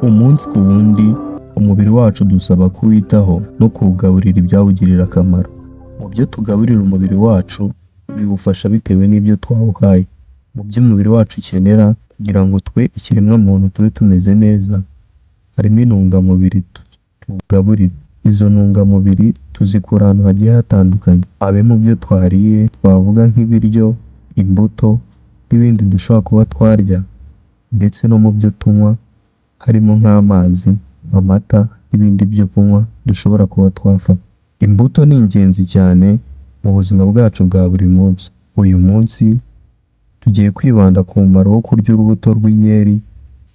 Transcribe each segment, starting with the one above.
Umunsi ku wundi umubiri wacu dusaba kuwitaho no kuwugaburira ibyawugirira akamaro. Mu byo tugaburira umubiri wacu biwufasha bitewe n'ibyo twawuhaye. Mu byo umubiri wacu ukenera kugira ngo twe ikiremwamuntu tube tumeze neza, harimo intungamubiri tuwugaburira. Izo ntungamubiri tuzikura ahantu hagiye hatandukanye. Abe mu byo twariye twavuga nk'ibiryo, imbuto n'ibindi dushobora kuba twarya, ndetse no mu byo tunywa harimo nk'amazi, amata n'ibindi byo kunywa dushobora kuba twafata. Imbuto ni ingenzi cyane mu buzima bwacu bwa buri munsi. Uyu munsi tugiye kwibanda ku mumaro wo kurya urubuto rw'inkeri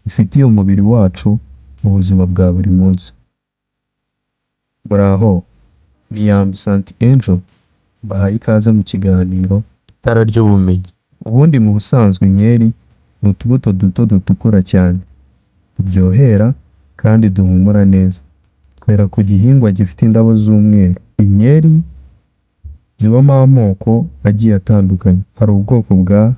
bifitiye umubiri wacu mu buzima bwa buri munsi. Muraho, ni Yambi Santi Angel, mbahaye ikaze mu kiganiro Itara ry'Ubumenyi. Ubundi mu busanzwe inkeri ni utubuto duto dutukura cyane, turyohera kandi duhumura neza. Twera ku gihingwa gifite indabo z'umweru. Inkeri zibamo amoko agiye atandukanye. Hari ubwoko bwa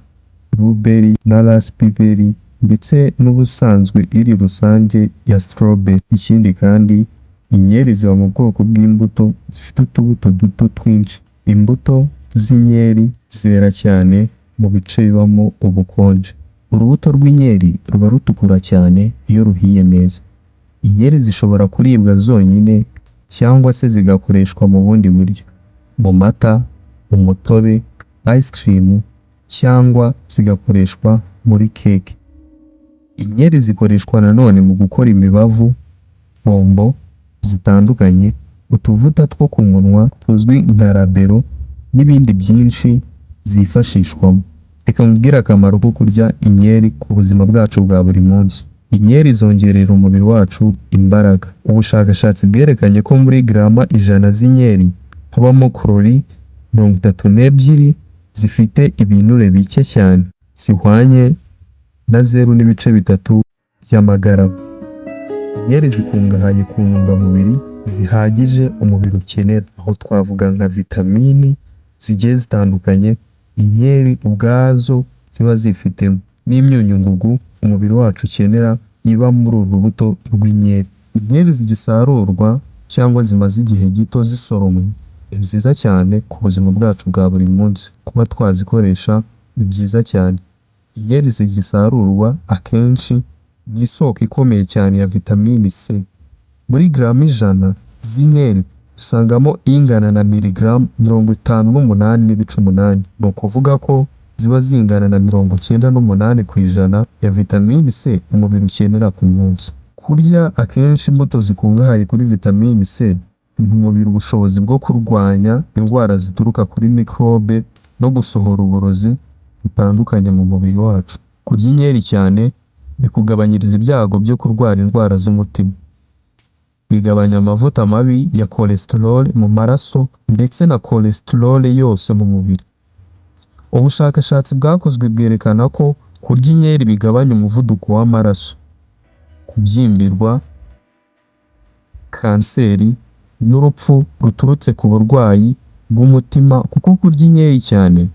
blueberry na raspberry ndetse n'ubusanzwe iri rusange ya strawberry. Ikindi kandi inkeri ziba mu bwoko bw'imbuto zifite utubuto duto twinshi. Imbuto z'inkeri zera cyane mu bice bibamo ubukonje. Urubuto rw'inkeri ruba rutukura cyane iyo ruhiye neza. Inkeri zishobora kuribwa zonyine cyangwa se zigakoreshwa mu bundi buryo, mu mata, mu mutobe, ice cream cyangwa zigakoreshwa muri keke. Inkeri zikoreshwa nanone mu gukora imibavu, bombo zitandukanye, utuvuta two ku munwa tuzwi nka rabero n'ibindi byinshi zifashishwamo. Reka nkubwire akamaro ko kurya inkeri ku buzima bwacu bwa buri munsi. Inkeri zongerera umubiri wacu imbaraga. Ubushakashatsi bwerekanye ko muri grama 100 z'inkeri habamo kalori 32 zifite ibinure bike cyane, zihwanye na 0.3 by'amagarama. Inkeri zikungahaye ku ntungamubiri zihagije umubiri ukenera, aho twavuga nka vitamini zigiye zitandukanye inkeri ubwazo ziba zifitemo, n'imyunyungugu umubiri wacu ukenera iba muri uru rubuto rw'inkeri. Inkeri zigisarurwa cyangwa zimaze igihe gito zisoromwe ni nziza cyane ku buzima bwacu bwa buri munsi. Kuba twazikoresha ni byiza cyane. Inkeri zigisarurwa akenshi ni isoko ikomeye cyane ya vitamini C. Muri grama 100 z'inkeri usangamo ingana na miligramu 58.8. Ni ukuvuga ko ziba zingana na 98% ya vitamini C umubiri ukenera ku munsi. Kurya akenshi imbuto zikungahaye kuri vitamini C biha umubiri ubushobozi bwo kurwanya indwara zituruka kuri mikrobe no gusohora uburozi butandukanye mu mubiri wacu. Kurya inkeri cyane bikugabanyiriza ibyago byo kurwara indwara z'umutima, bigabanya amavuta mabi ya cholesterol mu maraso ndetse na cholesterol yose mu mubiri. Ubushakashatsi bwakozwe bwerekana ko kurya inkeri bigabanya umuvuduko w'amaraso, kubyimbirwa, kanseri n'urupfu ruturutse ku burwayi bw'umutima, kuko kurya inkeri cyane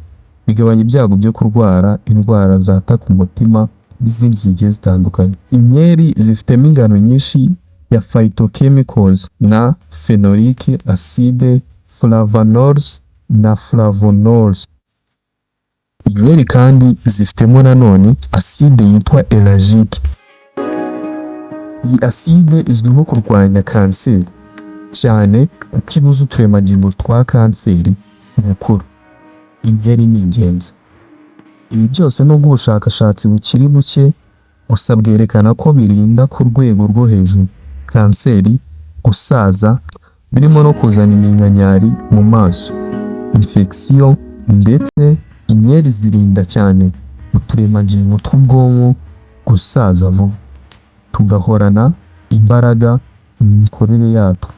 bigabanya ibyago byo kurwara indwara zataka umutima n'izindi zigiye zitandukanye. Inkeri zifitemo ingano nyinshi ya phytochemicals na phenolic acid, flavonols na flavonols. Inkeri kandi zifitemo nanone acide yitwa ellagique. Iyi acide izwiho kurwanya kanseri cyane kuko ibuza uturemangingo twa kanseri gukura. Inkeri ni ingenzi. Ibi byose nubwo ubushakashatsi bukiri buke gusa bwerekana ko birinda ku rwego rwo hejuru kanseri, gusaza, birimo no kuzana iminkanyari mu maso, infection, ndetse inkeri zirinda cyane uturemangingo tw'ubwonko gusaza vuba, tugahorana imbaraga mu mikorere yatwo.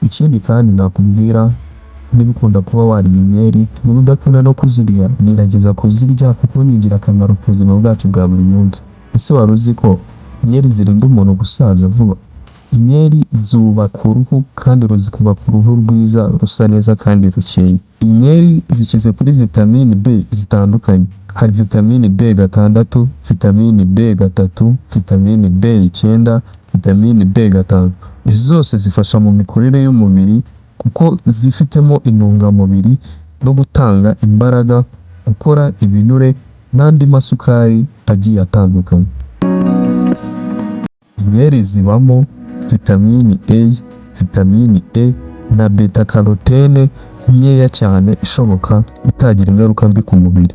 Ikindi kandi nakubwira, niba ukunda kuba warya inkeri niba udakunda no kuzirya, gerageza kuzirya kuko ni ingirakamaro ku buzima bwacu bwa buri munsi. Ese wari uzi ko inkeri zirinda umuntu gusaza vuba? Inkeri zubaka uruhu kandi zikubaka uruhu rwiza rusa neza kandi rukeye. Inkeri zikize kuri vitamini B zitandukanye. Hari vitamini B6, vitamini B3, vitamini B9 vitamine B5. Izi zose zifasha mu mikorere y'umubiri kuko zifitemo intungamubiri no gutanga imbaraga, gukora ibinure n'andi masukari agiye atandukanye. Inkeri zibamo vitamine A, vitamine E na beta carotene nkeya cyane ishoboka itagira ingaruka mbi ku mubiri.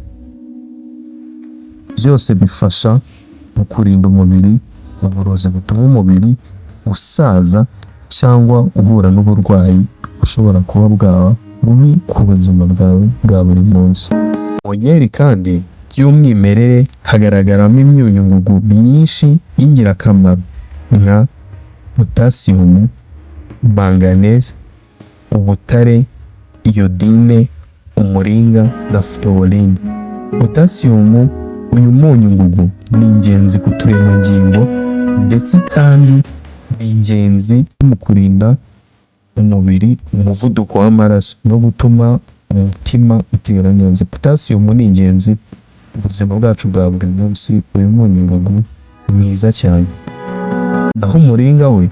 Byose bifasha mu kurinda umubiri uburozi butuma umubiri usaza cyangwa uhura n'uburwayi bushobora kuba bwaba bubi ku buzima bwawe bwa buri munsi. Mu nkeri kandi by'umwimerere hagaragaramo imyunyungugu myinshi y'ingirakamaro nka potassium, manganese, ubutare, iodine, umuringa na fluorine. Potassium, uyu munyungugu ni ingenzi ku turemangingo ndetse kandi ni ingenzi mu kurinda umubiri umuvuduko w'amaraso no gutuma umutima utera neza. Potassium ni ingenzi mu buzima bwacu bwa buri munsi, uyu munyungugu mwiza cyane. Naho umuringa we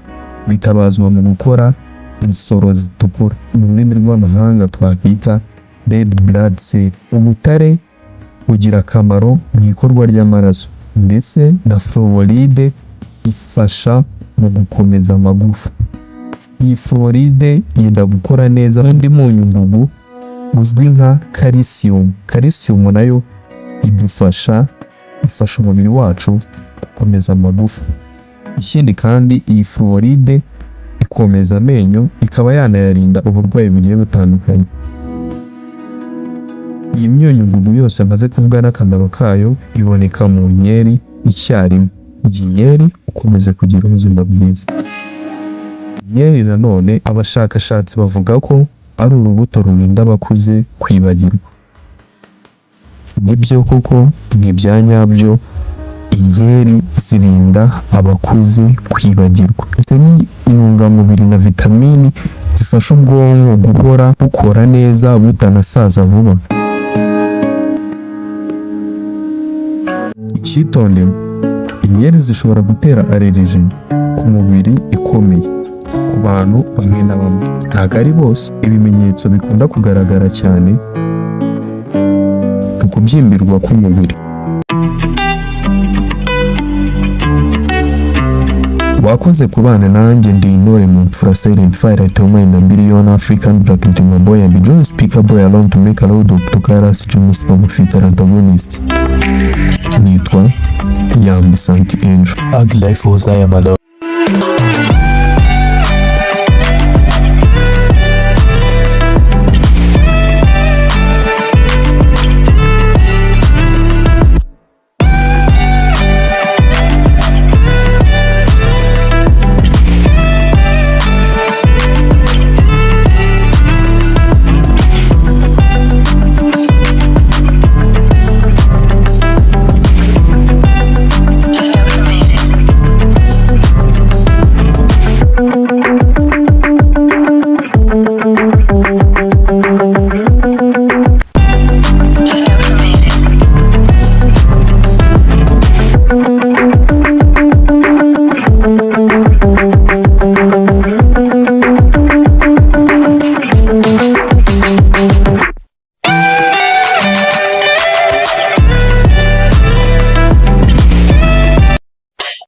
witabazwa mu gukora insoro zitukura, mu rurimi rw'amahanga twakwita red blood cell. Ubutare bugira akamaro mu ikorwa ry'amaraso ndetse na fluoride ifasha mu gukomeza amagufa. Iyi fluoride yenda gukora neza n'undi munyungugu uzwi nka calcium. Calcium nayo ifasha umubiri wacu gukomeza amagufa. Ikindi kandi iyi fluoride ikomeza amenyo, ikaba yanayarinda uburwayi bugiye butandukanye. Iyi myunyungugu yose maze kuvuga n'akamaro kayo iboneka mu nkeri icyarimwe. Iyi nkeri ukomeze kugira ubuzima bwiza. Inkeri nanone abashakashatsi bavuga ko ari urubuto rurinda abakuze kwibagirwa. Nibyo koko ni ibya nyabyo, inkeri zirinda abakuze kwibagirwa. Zifitemo intungamubiri na vitamini zifasha ubwonko guhora bukora neza butanasaza vuba. Icyitondewe, inkeri zishobora gutera allergie ku mubiri ikomeye ku bantu bamwe na bamwe. Ntabwo ari bose. Ibimenyetso bikunda kugaragara cyane ni ukubyimbirwa k'umubiri. Wakoze kubana nanjye ndi Intore mu mfura Silent Fire Toma na Billion African Black Dima Boy and John Speaker Boy alone to make a load of Tukaras Jumus Pamufita antagonist. Nitwa Yambi Santi Angel. Hug life was I am alone.